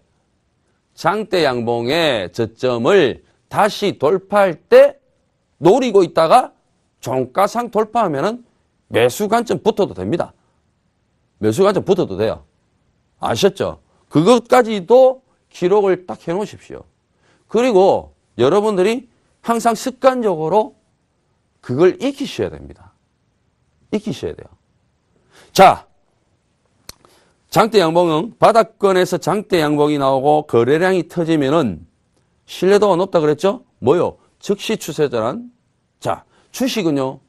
장대 양봉의 저점을 다시 돌파할 때 노리고 있다가 종가상 돌파하면은 매수 관점 붙어도 됩니다. 매수관점 붙어도 돼요. 아셨죠? 그것까지도 기록을 딱 해놓으십시오. 그리고 여러분들이 항상 습관적으로 그걸 익히셔야 됩니다. 익히셔야 돼요. 자, 장대 양봉은 바닥권에서 장대 양봉이 나오고 거래량이 터지면은 신뢰도가 높다 그랬죠? 뭐요? 즉시 추세 전환. 자, 주식은요,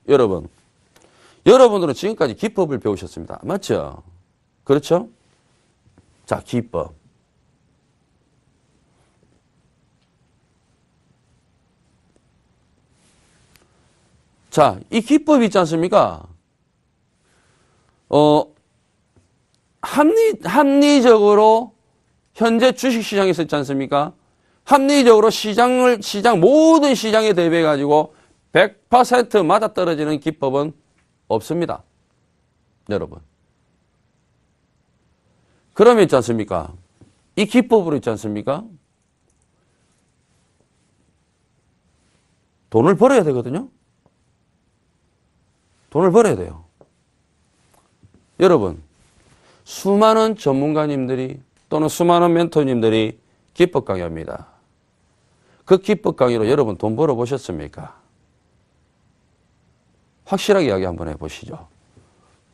여러분들은 지금까지 기법을 배우셨습니다. 맞죠? 그렇죠? 자, 기법. 자, 이 기법이 있지 않습니까? 합리적으로 현재 주식시장에서 있지 않습니까? 합리적으로 모든 시장에 대비해가지고 100% 맞아떨어지는 기법은 없습니다. 여러분. 그러면 있지 않습니까? 이 기법으로 있지 않습니까? 돈을 벌어야 되거든요. 돈을 벌어야 돼요. 여러분, 수많은 전문가님들이 또는 수많은 멘토님들이 기법 강의합니다. 그 기법 강의로 여러분 돈 벌어보셨습니까? 확실하게 이야기 한번 해보시죠.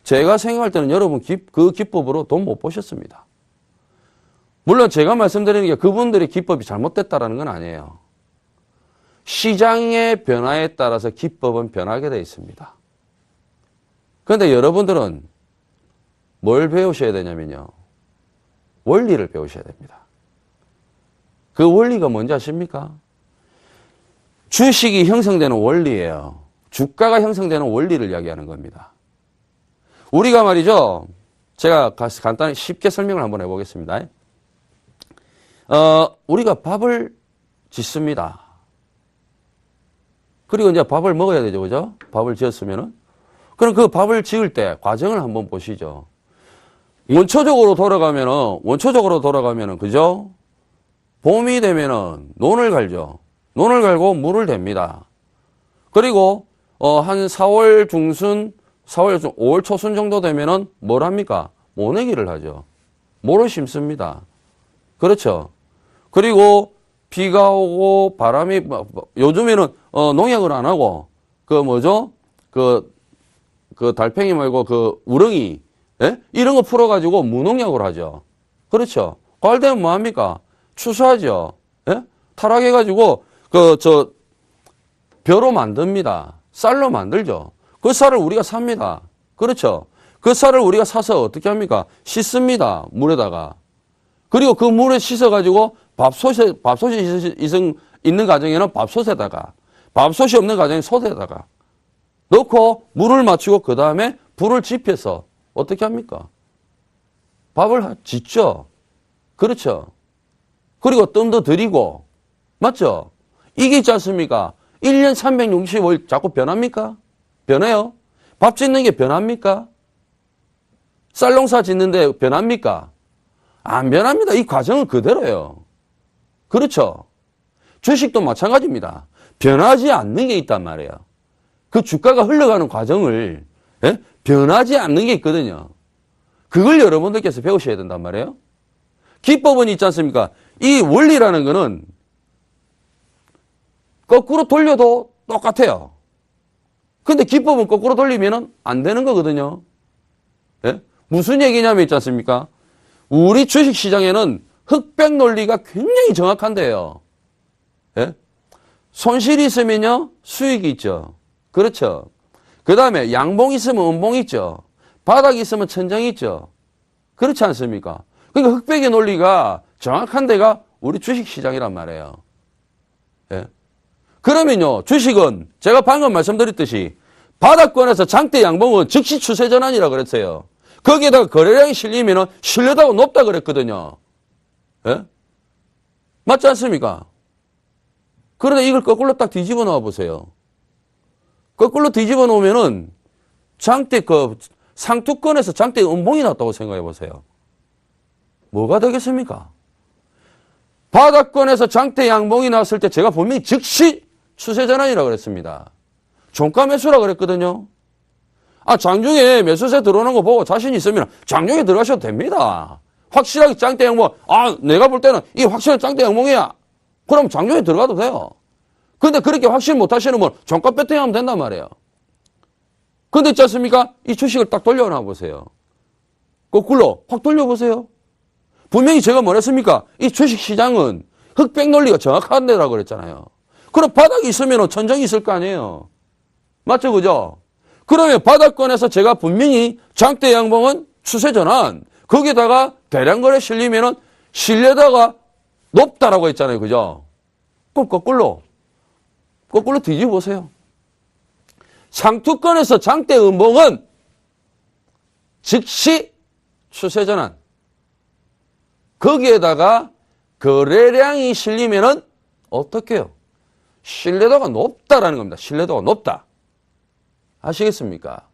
제가 생각할 때는 여러분 그 기법으로 돈 못 보셨습니다. 물론 제가 말씀드리는 게 그분들의 기법이 잘못됐다는 건 아니에요. 시장의 변화에 따라서 기법은 변하게 되어 있습니다. 그런데 여러분들은 뭘 배우셔야 되냐면요. 원리를 배우셔야 됩니다. 그 원리가 뭔지 아십니까? 주식이 형성되는 원리예요. 주가가 형성되는 원리를 이야기하는 겁니다. 우리가 말이죠. 제가 간단히 쉽게 설명을 한번 해보겠습니다. 우리가 밥을 짓습니다. 그리고 이제 밥을 먹어야 되죠. 그죠? 밥을 지었으면은. 그럼 그 밥을 지을 때 과정을 한번 보시죠. 원초적으로 돌아가면은, 그죠? 봄이 되면은 논을 갈죠. 논을 갈고 물을 댑니다. 그리고, 한 4월 중순, 5월 초순 정도 되면은 뭘 합니까? 모내기를 하죠. 모를 심습니다. 그렇죠. 그리고 비가 오고 바람이, 요즘에는, 농약을 안 하고, 달팽이 말고 우렁이, 예? 이런 거 풀어가지고 무농약을 하죠. 그렇죠. 가을 되면 뭐 합니까? 추수하죠. 예? 타락해가지고, 벼로 만듭니다. 쌀로 만들죠. 그 쌀을 우리가 삽니다. 그렇죠. 그 쌀을 우리가 사서 어떻게 합니까? 씻습니다. 물에다가. 그리고 그 물에 씻어가지고 밥솥이 있는 가정에는 밥솥에다가, 밥솥이 없는 가정에 솥에다가 넣고 물을 맞추고 그 다음에 불을 지펴서 어떻게 합니까? 밥을 짓죠. 그렇죠. 그리고 뜸도 들이고, 맞죠? 이게 있지 않습니까? 1년 365일 자꾸 변합니까? 변해요? 밥 짓는 게 변합니까? 쌀농사 짓는데 변합니까? 안 변합니다. 이 과정은 그대로예요. 그렇죠. 주식도 마찬가지입니다. 변하지 않는 게 있단 말이에요. 그 주가가 흘러가는 과정을, 예? 변하지 않는 게 있거든요. 그걸 여러분들께서 배우셔야 된단 말이에요. 기법은 있지 않습니까? 이 원리라는 거는 거꾸로 돌려도 똑같아요. 근데 기법은 거꾸로 돌리면 안 되는 거거든요. 예? 무슨 얘기냐면 있지 않습니까? 우리 주식시장에는 흑백 논리가 굉장히 정확한데요. 예? 손실이 있으면요, 수익이 있죠. 그렇죠. 그 다음에 양봉이 있으면 음봉이 있죠. 바닥이 있으면 천장이 있죠. 그렇지 않습니까? 그러니까 흑백의 논리가 정확한 데가 우리 주식시장이란 말이에요. 예? 그러면요, 주식은 제가 방금 말씀드렸듯이 바닥권에서 장대 양봉은 즉시 추세 전환이라 그랬어요. 거기에다가 거래량이 실리면 신뢰도가 높다 그랬거든요. 예? 맞지 않습니까? 그런데 이걸 거꾸로 딱 뒤집어 놓아 보세요. 거꾸로 뒤집어 놓으면은 장대 상투권에서 장대 음봉이 났다고 생각해 보세요. 뭐가 되겠습니까? 바닥권에서 장대 양봉이 났을 때 제가 분명히 즉시 추세 전환이라고 그랬습니다. 종가 매수라 그랬거든요. 장중에 매수세 들어오는 거 보고 자신 있으면 장중에 들어가셔도 됩니다. 확실하게 짱대 양봉, 내가 볼 때는 이 확실한 짱대 양봉이야. 그럼 장중에 들어가도 돼요. 근데 그렇게 확실 못 하시는 분, 종가 배팅 하면 된단 말이에요. 근데 있지 않습니까? 이 주식을 딱 돌려놔 보세요. 거꾸로 확 돌려보세요. 분명히 제가 뭐랬습니까? 이 주식 시장은 흑백 논리가 정확한 데라고 그랬잖아요. 그럼 바닥이 있으면 천정이 있을 거 아니에요. 맞죠, 그죠? 그러면 바닥권에서 제가 분명히 장대 양봉은 추세 전환, 거기다가 대량 거래 실리면은 신뢰도가 높다라고 했잖아요, 그죠? 그럼 거꾸로 뒤집어 보세요. 상투권에서 장대 음봉은 즉시 추세 전환. 거기에다가 거래량이 실리면은 어떻게 해요? 신뢰도가 높다라는 겁니다. 신뢰도가 높다. 아시겠습니까?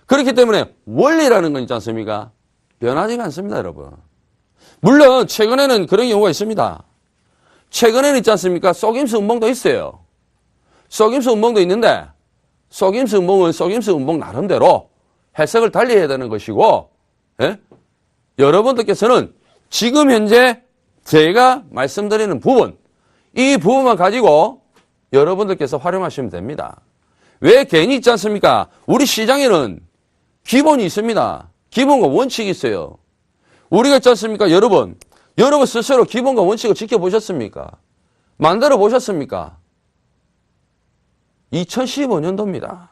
그렇기 때문에 원리라는 건 있지 않습니까? 변하지가 않습니다, 여러분. 물론 최근에는 그런 경우가 있습니다. 최근에는 있지 않습니까? 속임수 음봉도 있어요. 속임수 음봉도 있는데 속임수 음봉은 속임수 음봉 나름대로 해석을 달리 해야 되는 것이고, 예? 여러분들께서는 지금 현재 제가 말씀드리는 부분, 이 부분만 가지고 여러분들께서 활용하시면 됩니다. 왜 괜히 있지 않습니까? 우리 시장에는 기본이 있습니다. 기본과 원칙이 있어요. 우리가 있지 않습니까? 여러분 스스로 기본과 원칙을 지켜보셨습니까? 만들어 보셨습니까? 2015년도입니다.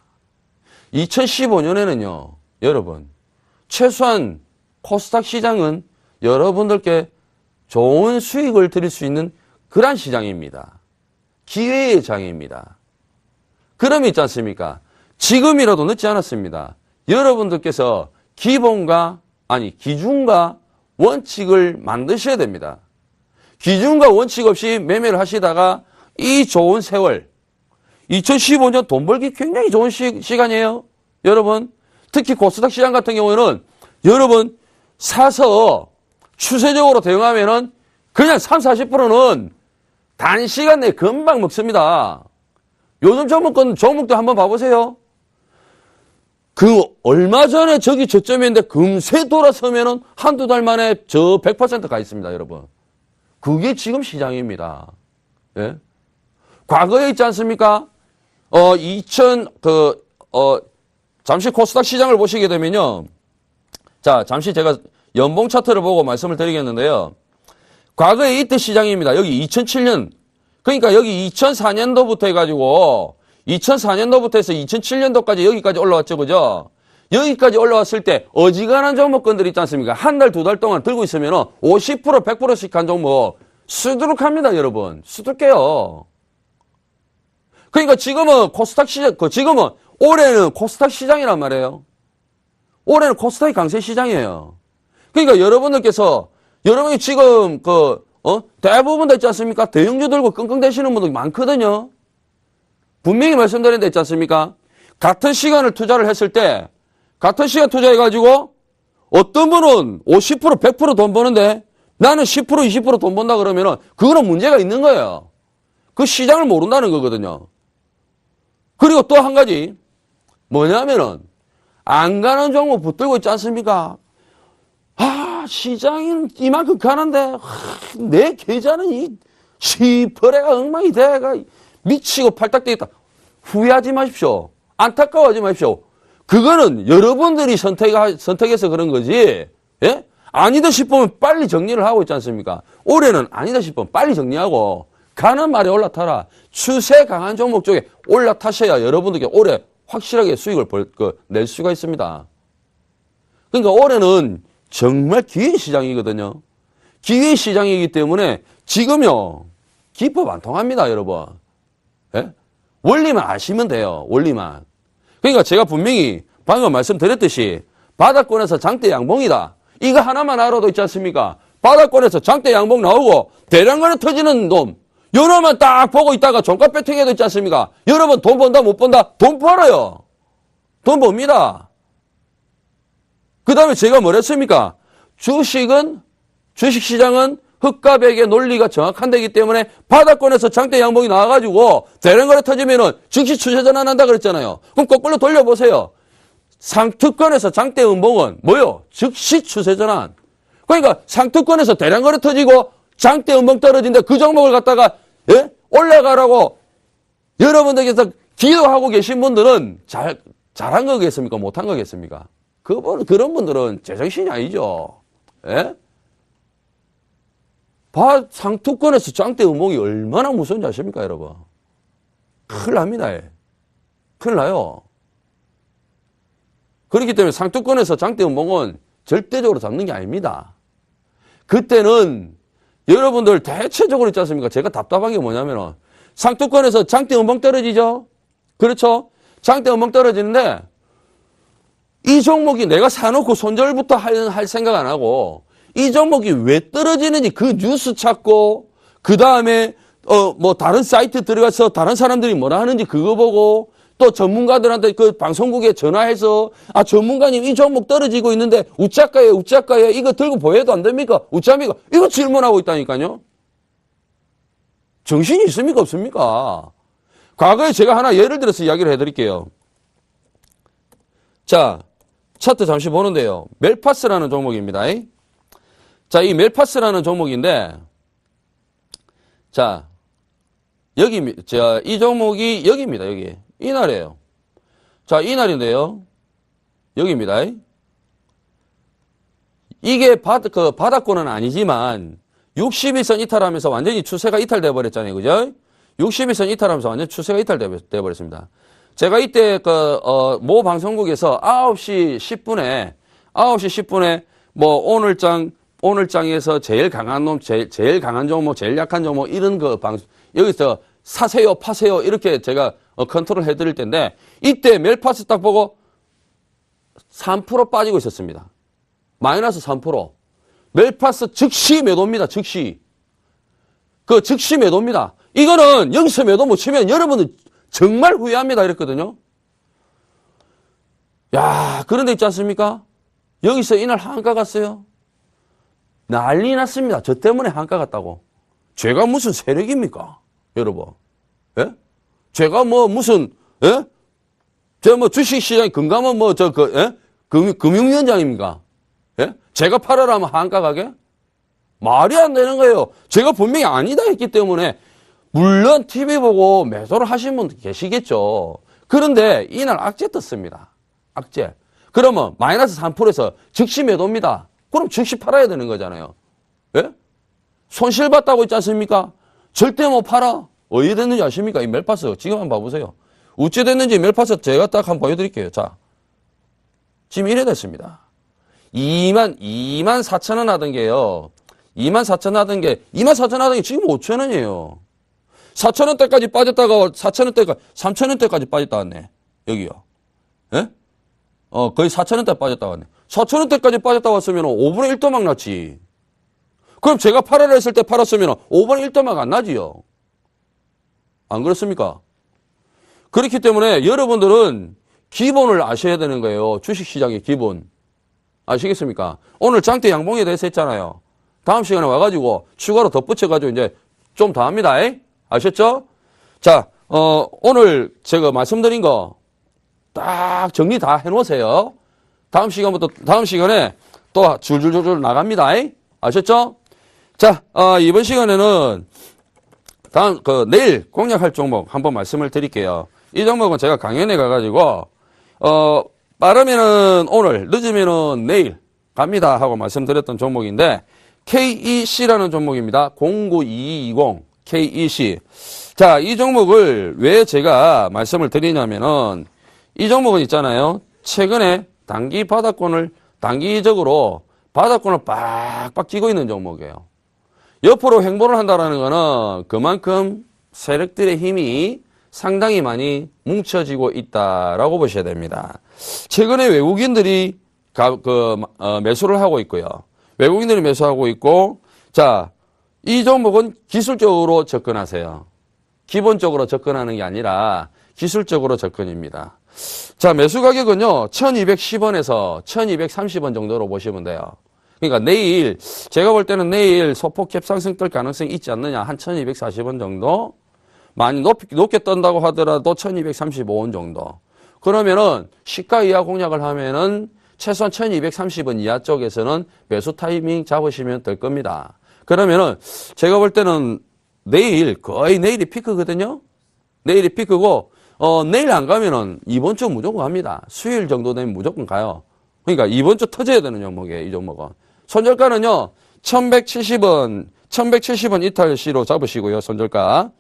2015년에는요, 여러분, 최소한 코스닥 시장은 여러분들께 좋은 수익을 드릴 수 있는 그런 시장입니다. 기회의 장입니다. 그럼 있지 않습니까? 지금이라도 늦지 않았습니다. 여러분들께서 기준과 원칙을 만드셔야 됩니다. 기준과 원칙 없이 매매를 하시다가 이 좋은 세월, 2015년 돈 벌기 굉장히 좋은 시간이에요. 여러분, 특히 코스닥 시장 같은 경우에는 여러분 사서 추세적으로 대응하면은 그냥 30-40%는 단시간 내에 금방 먹습니다. 요즘 종목도 한번 봐보세요. 얼마 전에 저기 저점인데 금세 돌아서면은 한두 달 만에 저 100% 가 있습니다, 여러분. 그게 지금 시장입니다. 예? 과거에 있지 않습니까? 잠시 코스닥 시장을 보시게 되면요. 자, 잠시 제가 연봉 차트를 보고 말씀을 드리겠는데요. 과거에 이때 시장입니다. 여기 2007년. 그러니까 여기 2004년도부터 해가지고 2004년도부터 해서 2007년도까지 여기까지 올라왔죠. 그죠? 여기까지 올라왔을 때 어지간한 종목군들 있지 않습니까? 한 달, 두 달 동안 들고 있으면 50%, 100%씩 한 종목 수두룩합니다, 여러분. 수두룩해요. 그러니까 지금은 코스닥 시장, 지금은 올해는 코스닥 시장이란 말이에요. 올해는 코스닥이 강세 시장이에요. 그러니까 여러분이 지금 대부분 다 있지 않습니까? 대형주 들고 끙끙대시는 분들 많거든요. 분명히 말씀드린 데 있지 않습니까? 같은 시간을 투자를 했을 때, 같은 시간 투자해가지고, 어떤 분은 50%, 100% 돈 버는데, 나는 10%, 20% 돈 번다 그러면은, 그거는 문제가 있는 거예요. 그 시장을 모른다는 거거든요. 그리고 또 한 가지, 뭐냐면은, 안 가는 종목 붙들고 있지 않습니까? 시장은 이만큼 가는데, 내 계좌는 이 시퍼레가 엉망이 돼가 미치고 팔딱 되겠다. 후회하지 마십시오. 안타까워하지 마십시오. 그거는 여러분들이 선택해서 그런 거지. 예? 아니다 싶으면 빨리 정리를 하고 있지 않습니까? 올해는 아니다 싶으면 빨리 정리하고 가는 말에 올라타라. 추세 강한 종목 쪽에 올라타셔야 여러분들께 올해 확실하게 수익을 낼 수가 있습니다. 그러니까 올해는 정말 기회 시장이거든요. 기회 시장이기 때문에 지금요. 기법 안 통합니다, 여러분. 예? 원리만 아시면 돼요. 원리만. 그러니까 제가 분명히 방금 말씀드렸듯이 바닥권에서 장대 양봉이다. 이거 하나만 알아도 있지 않습니까? 바닥권에서 장대 양봉 나오고 대량간에 터지는 놈. 요놈만 딱 보고 있다가 종가 배팅해도 있지 않습니까? 여러분 돈 번다 못 번다? 돈 벌어요. 돈 법니다. 그 다음에 제가 뭐랬습니까? 주식시장은 흑가백의 논리가 정확한 데기 때문에 바닥권에서 장대 양봉이 나와가지고 대량거래 터지면은 즉시 추세 전환한다 그랬잖아요. 그럼 거꾸로 돌려보세요. 상특권에서 장대 음봉은 뭐요? 즉시 추세 전환. 그러니까 상특권에서 대량거래 터지고 장대 음봉 떨어진다. 그 종목을 갖다가 예? 올라가라고 여러분들께서 기도하고 계신 분들은 잘한 거겠습니까? 못한 거겠습니까? 그런 분들은 제정신이 아니죠. 예? 상투권에서 장대 음봉이 얼마나 무서운지 아십니까, 여러분? 큰일 납니다. 예. 큰일 나요. 그렇기 때문에 상투권에서 장대 음봉은 절대적으로 잡는 게 아닙니다. 그때는 여러분들 대체적으로 있지 않습니까? 제가 답답한 게 뭐냐면은 상투권에서 장대 음봉 떨어지죠? 그렇죠? 장대 음봉 떨어지는데 이 종목이 내가 사놓고 손절부터 할 생각 안 하고 이 종목이 왜 떨어지는지 그 뉴스 찾고 그 다음에 뭐 다른 사이트 들어가서 다른 사람들이 뭐라 하는지 그거 보고 또 전문가들한테 그 방송국에 전화해서 전문가님 이 종목 떨어지고 있는데 우짜까요 이거 들고 보여도 안 됩니까? 우짜입니까? 이거 질문하고 있다니까요. 정신이 있습니까 없습니까? 과거에 제가 하나 예를 들어서 이야기를 해드릴게요. 자, 차트 잠시 보는데요. 멜파스라는 종목입니다. 자, 이 멜파스라는 종목인데, 자, 이 종목이 여기입니다, 여기. 이날이에요. 자, 이날인데요. 여기입니다. 이게 바닥권은 아니지만, 61선 이탈하면서 완전히 추세가 이탈돼 버렸잖아요. 그죠? 61선 이탈하면서 완전히 추세가 이탈돼 버렸습니다. 제가 이때 모 방송국에서 9시 10분에 뭐 오늘장에서 제일 강한 놈, 제일 강한 종목, 제일 약한 종목 이런 여기서 사세요, 파세요 이렇게 제가 컨트롤 해드릴 텐데 이때 멜파스 딱 보고 3% 빠지고 있었습니다. 마이너스 3%. 멜파스 즉시 매도입니다. 즉시. 즉시 매도입니다. 이거는 여기서 매도 못 치면 여러분은 정말 후회합니다. 이랬거든요. 야, 그런데 있지 않습니까? 여기서 이날 한가 갔어요. 난리 났습니다. 저 때문에 한가 갔다고. 제가 무슨 세력입니까? 여러분. 예? 제가 뭐 무슨, 예? 제가 뭐 주식시장 금감원 금융위원장입니까? 예? 제가 팔아라면 한가 가게? 말이 안 되는 거예요. 제가 분명히 아니다 했기 때문에 물론 TV 보고 매도를 하신 분 계시겠죠. 그런데 이날 악재 떴습니다. 악재. 그러면 마이너스 3%에서 즉시 매도입니다. 그럼 즉시 팔아야 되는 거잖아요. 예? 손실봤다고 있지 않습니까? 절대 못 팔아. 어디 됐는지 아십니까? 이 멜파스. 지금 한번 봐보세요. 어찌 됐는지 멜파스 제가 딱 한번 보여드릴게요. 자. 지금 이래 됐습니다. 24,000원 하던 게요. 24,000원 하던 게 지금 5,000원이에요. 4,000원대까지 빠졌다가 3,000원대까지 빠졌다 왔네. 여기요. 예? 거의 4,000원대 빠졌다 왔네. 4,000원대까지 빠졌다 왔으면 5분의 1도막 났지. 그럼 제가 팔아라 했을 때 팔았으면 5분의 1도막 안 나지요. 안 그렇습니까? 그렇기 때문에 여러분들은 기본을 아셔야 되는 거예요. 주식시장의 기본. 아시겠습니까? 오늘 장대 양봉에 대해서 했잖아요. 다음 시간에 와가지고 추가로 덧붙여가지고 이제 좀 더 합니다. 아셨죠? 자, 오늘 제가 말씀드린 거 딱 정리 다 해놓으세요. 다음 시간에 또 줄줄줄줄 나갑니다. 아셨죠? 자, 이번 시간에는 내일 공략할 종목 한번 말씀을 드릴게요. 이 종목은 제가 강연에 가가지고, 빠르면은 오늘, 늦으면은 내일 갑니다 하고 말씀드렸던 종목인데, KEC라는 종목입니다. 09220 KEC. 자, 이 종목을 왜 제가 말씀을 드리냐면은 이 종목은 있잖아요. 최근에 단기적으로 바닥권을 빡빡 쥐고 있는 종목이에요. 옆으로 횡보를 한다라는 거는 그만큼 세력들의 힘이 상당히 많이 뭉쳐지고 있다라고 보셔야 됩니다. 최근에 외국인들이 매수를 하고 있고요. 외국인들이 매수하고 있고, 자, 이 종목은 기술적으로 접근하세요. 기본적으로 접근하는 게 아니라 기술적으로 접근입니다. 자, 매수 가격은요, 1210원에서 1230원 정도로 보시면 돼요. 그러니까 내일, 제가 볼 때는 내일 소폭 갭상승 뜰 가능성이 있지 않느냐. 한 1240원 정도? 많이 높게 뜬다고 하더라도 1235원 정도. 그러면은 시가 이하 공략을 하면은 최소한 1230원 이하 쪽에서는 매수 타이밍 잡으시면 될 겁니다. 그러면은 제가 볼 때는 내일, 거의 내일이 피크거든요? 내일이 피크고, 내일 안 가면은 이번 주 무조건 갑니다. 수요일 정도 되면 무조건 가요. 그러니까 이번 주 터져야 되는 종목이에요, 이 종목은. 손절가는요, 1170원 이탈시로 잡으시고요, 손절가.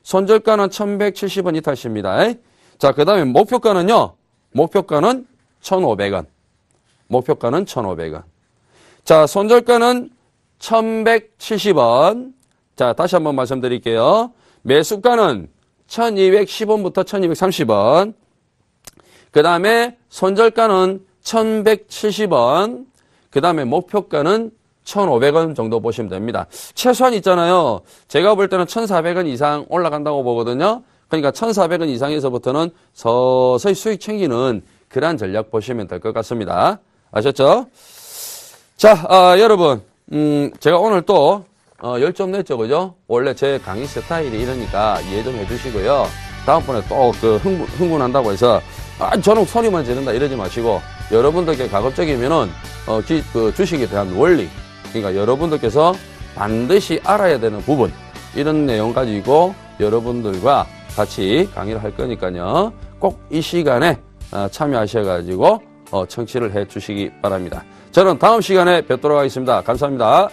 손절가는 1170원 이탈시입니다. 자, 그 다음에 목표가는요, 목표가는 1,500원. 목표가는 1,500원. 자, 손절가는 1,170원. 자, 다시 한번 말씀드릴게요. 매수가는 1,210원부터 1,230원. 그 다음에 손절가는 1,170원. 그 다음에 목표가는 1,500원 정도 보시면 됩니다. 최소한 있잖아요. 제가 볼 때는 1,400원 이상 올라간다고 보거든요. 그러니까 1,400원 이상에서부터는 서서히 수익 챙기는 그러한 전략 보시면 될 것 같습니다. 아셨죠? 자, 여러분, 제가 오늘 또 열 좀 냈죠, 그죠? 원래 제 강의 스타일이 이러니까 이해 좀 해주시고요. 다음번에 또 흥분한다고 해서 저는 소리만 지른다 이러지 마시고 여러분들께 가급적이면은 주식에 대한 원리, 그러니까 여러분들께서 반드시 알아야 되는 부분, 이런 내용 가지고 여러분들과 같이 강의를 할 거니까요. 꼭 이 시간에 참여하셔가지고 청취를 해 주시기 바랍니다. 저는 다음 시간에 뵙도록 하겠습니다. 감사합니다.